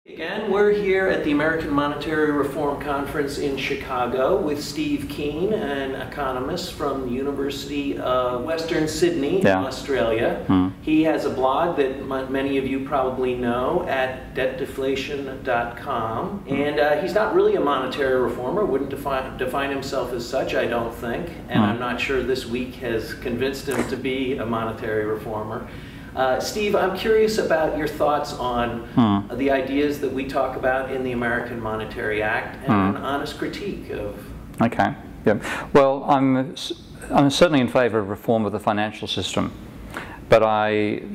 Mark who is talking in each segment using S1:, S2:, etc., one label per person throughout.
S1: Again, we're here at the American Monetary Reform Conference in Chicago with Steve Keen, an economist from the University of Western Sydney in Australia. He has a blog that many of you probably know at debtdeflation.com. And he's not really a monetary reformer, wouldn't define himself as such, I don't think. And I'm not sure this week has convinced him to be a monetary reformer. Steve, I'm curious about your thoughts on the ideas that we talk about in the American Monetary Act and an honest critique of...
S2: Okay, yeah. Well, I'm certainly in favour of reform of the financial system, but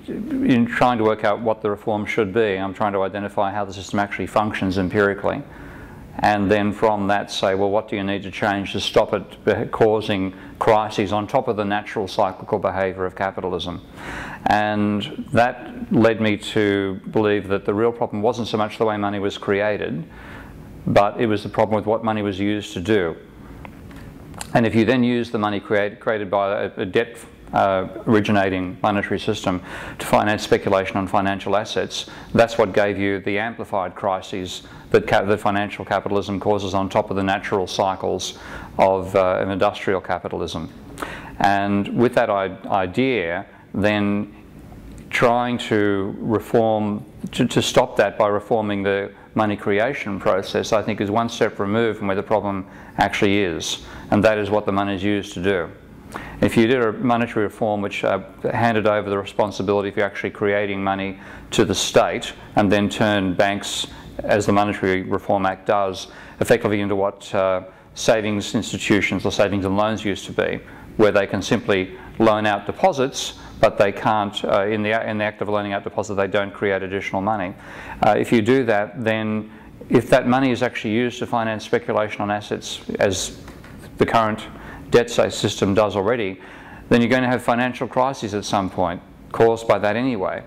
S2: in trying to work out what the reform should be, I'm trying to identify how the system actually functions empirically, and then from that say, well, what do you need to change to stop it causing crises on top of the natural cyclical behaviour of capitalism? And that led me to believe that the real problem wasn't so much the way money was created, but it was the problem with what money was used to do. And if you then use the money created by a debt originating monetary system to finance speculation on financial assets, that's what gave you the amplified crises that financial capitalism causes on top of the natural cycles of industrial capitalism. And with that idea, then trying to reform, to stop that by reforming the money creation process, I think is one step removed from where the problem actually is, and that is what the money is used to do. If you did a monetary reform which handed over the responsibility for actually creating money to the state and then turned banks, as the Monetary Reform Act does, effectively into what savings institutions or savings and loans used to be, where they can simply loan out deposits, but they can't, in the act of loaning out deposits, they don't create additional money. If you do that, then if that money is actually used to finance speculation on assets, as the current debt system does already, then you're going to have financial crises at some point caused by that anyway.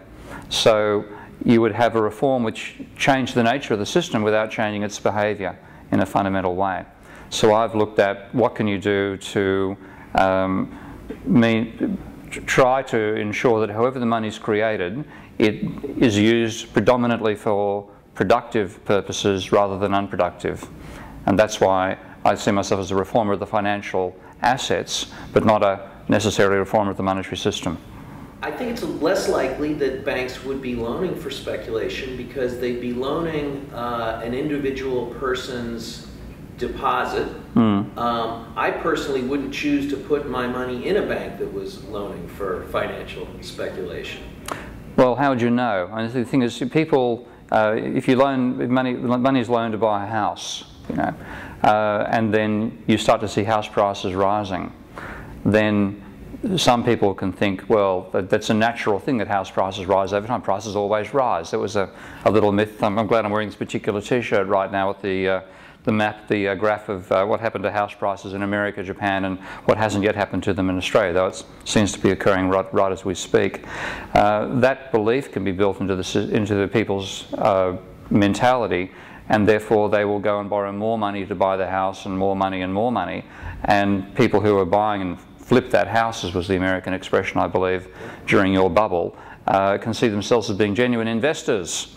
S2: So you would have a reform which changed the nature of the system without changing its behaviour in a fundamental way. So I've looked at what can you do to try to ensure that however the money is created, it is used predominantly for productive purposes rather than unproductive. And that's why I see myself as a reformer of the financial assets, but not necessarily a reformer of the monetary system.
S1: I think it's less likely that banks would be loaning for speculation because they'd be loaning an individual person's deposit. I personally wouldn't choose to put my money in a bank that was loaning for financial speculation.
S2: Well, how would you know? I mean, the thing is, people, if you loan money is loaned to buy a house, you know, and then you start to see house prices rising, then some people can think, well, that's a natural thing that house prices rise over time. Prices always rise. There was a little myth. I'm glad I'm wearing this particular T-shirt right now with the graph of what happened to house prices in America, Japan, and what hasn't yet happened to them in Australia, though it seems to be occurring right as we speak. That belief can be built into the people's mentality, and therefore they will go and borrow more money to buy the house, and more money, and people who are buying and flip that house, as was the American expression, I believe, during your bubble, can see themselves as being genuine investors,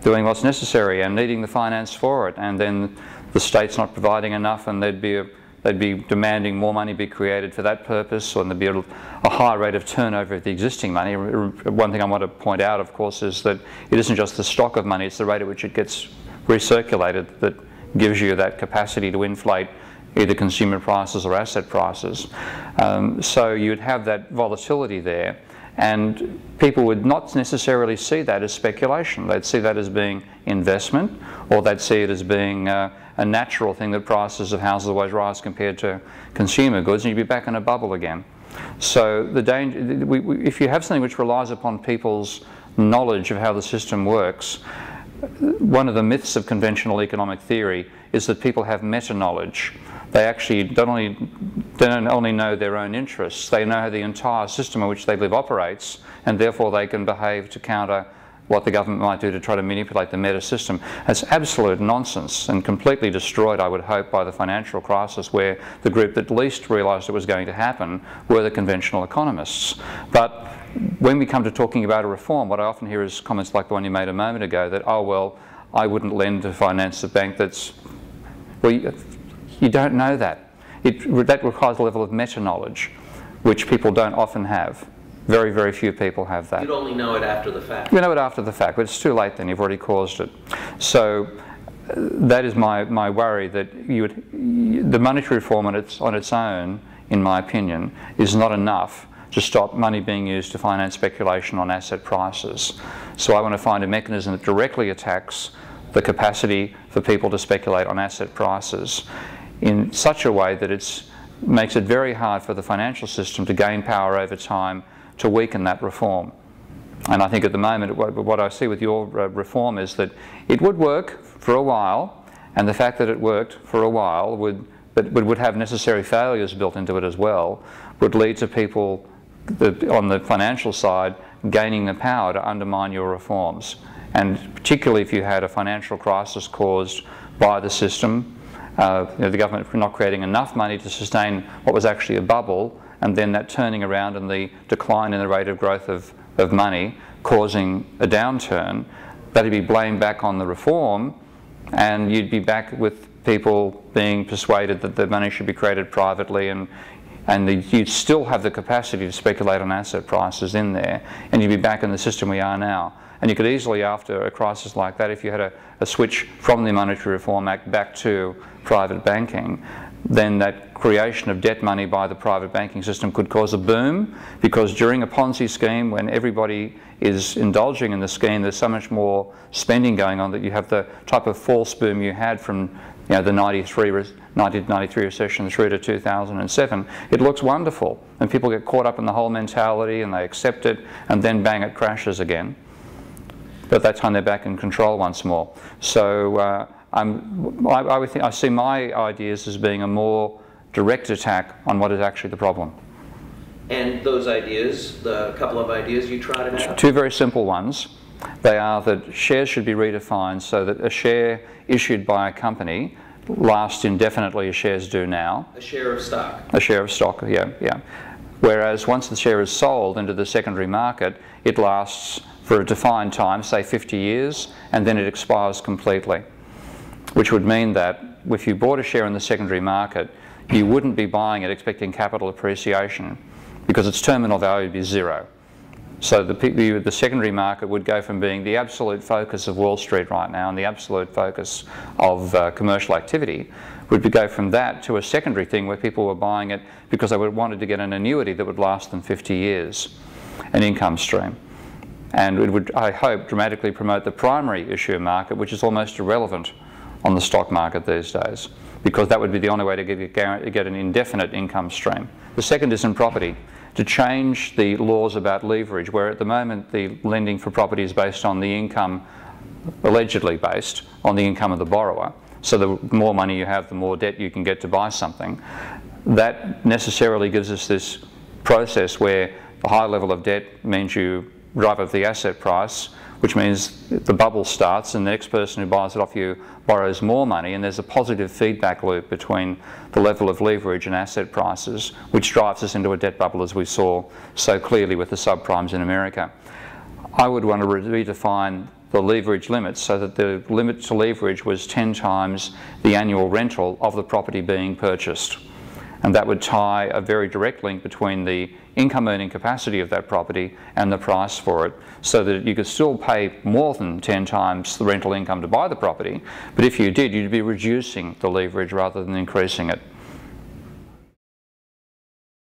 S2: doing what's necessary and needing the finance for it, and then the state's not providing enough, and they'd be demanding more money be created for that purpose, or there'd be a higher rate of turnover of the existing money. One thing I want to point out, of course, is that it isn't just the stock of money, it's the rate at which it gets recirculated that gives you that capacity to inflate either consumer prices or asset prices. So you'd have that volatility there, and people would not necessarily see that as speculation. They'd see that as being investment, or they'd see it as being a natural thing that prices of houses always rise compared to consumer goods, and you'd be back in a bubble again. So the danger, if you have something which relies upon people's knowledge of how the system works, one of the myths of conventional economic theory is that people have meta-knowledge. They actually don't only know their own interests, they know how the entire system in which they live operates, and therefore they can behave to counter what the government might do to try to manipulate the meta system. That's absolute nonsense, and completely destroyed, I would hope, by the financial crisis, where the group that least realised it was going to happen were the conventional economists. But when we come to talking about a reform, what I often hear is comments like the one you made a moment ago, that, oh well, I wouldn't lend to finance a bank that's, well, you don't know that. That requires a level of meta-knowledge, which people don't often have. Very, very few people have that.
S1: You'd only know it after the fact.
S2: You know it after the fact, but it's too late then, you've already caused it. So that is my worry, that the monetary reform on its own, in my opinion, is not enough to stop money being used to finance speculation on asset prices. So I want to find a mechanism that directly attacks the capacity for people to speculate on asset prices in such a way that it makes it very hard for the financial system to gain power over time to weaken that reform. And I think at the moment what I see with your reform is that it would work for a while, and the fact that it worked for a while would have necessary failures built into it as well, would lead to people on the financial side gaining the power to undermine your reforms. And particularly if you had a financial crisis caused by the system, the government not creating enough money to sustain what was actually a bubble, and then that turning around and the decline in the rate of growth of money causing a downturn, that'd be blamed back on the reform, and you'd be back with people being persuaded that the money should be created privately, and you'd still have the capacity to speculate on asset prices in there, and you'd be back in the system we are now. And you could easily, after a crisis like that, if you had a switch from the Monetary Reform Act back to private banking, then that creation of debt money by the private banking system could cause a boom, because during a Ponzi scheme, when everybody is indulging in the scheme, there's so much more spending going on that you have the type of false boom you had from the 1993 recession through to 2007. It looks wonderful, and people get caught up in the whole mentality and they accept it, and then bang, it crashes again. But at that time they're back in control once more. So I see my ideas as being a more direct attack on what is actually the problem.
S1: And those ideas, the couple of ideas you trotted out?
S2: Two very simple ones. They are that shares should be redefined so that a share issued by a company lasts indefinitely as shares do now.
S1: A share of stock.
S2: A share of stock, yeah. Whereas once the share is sold into the secondary market, it lasts for a defined time, say 50 years, and then it expires completely. Which would mean that if you bought a share in the secondary market, you wouldn't be buying it expecting capital appreciation, because its terminal value would be zero. So the secondary market would go from being the absolute focus of Wall Street right now and the absolute focus of commercial activity, would go from that to a secondary thing where people were buying it because they wanted to get an annuity that would last them 50 years, an income stream. And it would, I hope, dramatically promote the primary issue market, which is almost irrelevant on the stock market these days, because that would be the only way to get an indefinite income stream. The second is in property, to change the laws about leverage, where at the moment the lending for property is based on the income, allegedly based on the income of the borrower. So the more money you have, the more debt you can get to buy something. That necessarily gives us this process where the high level of debt means you drive up the asset price, which means the bubble starts and the next person who buys it off you borrows more money, and there's a positive feedback loop between the level of leverage and asset prices, which drives us into a debt bubble, as we saw so clearly with the subprimes in America. I would want to redefine the leverage limits so that the limit to leverage was 10 times the annual rental of the property being purchased. And that would tie a very direct link between the income earning capacity of that property and the price for it, so that you could still pay more than 10 times the rental income to buy the property, but if you did, you'd be reducing the leverage rather than increasing it.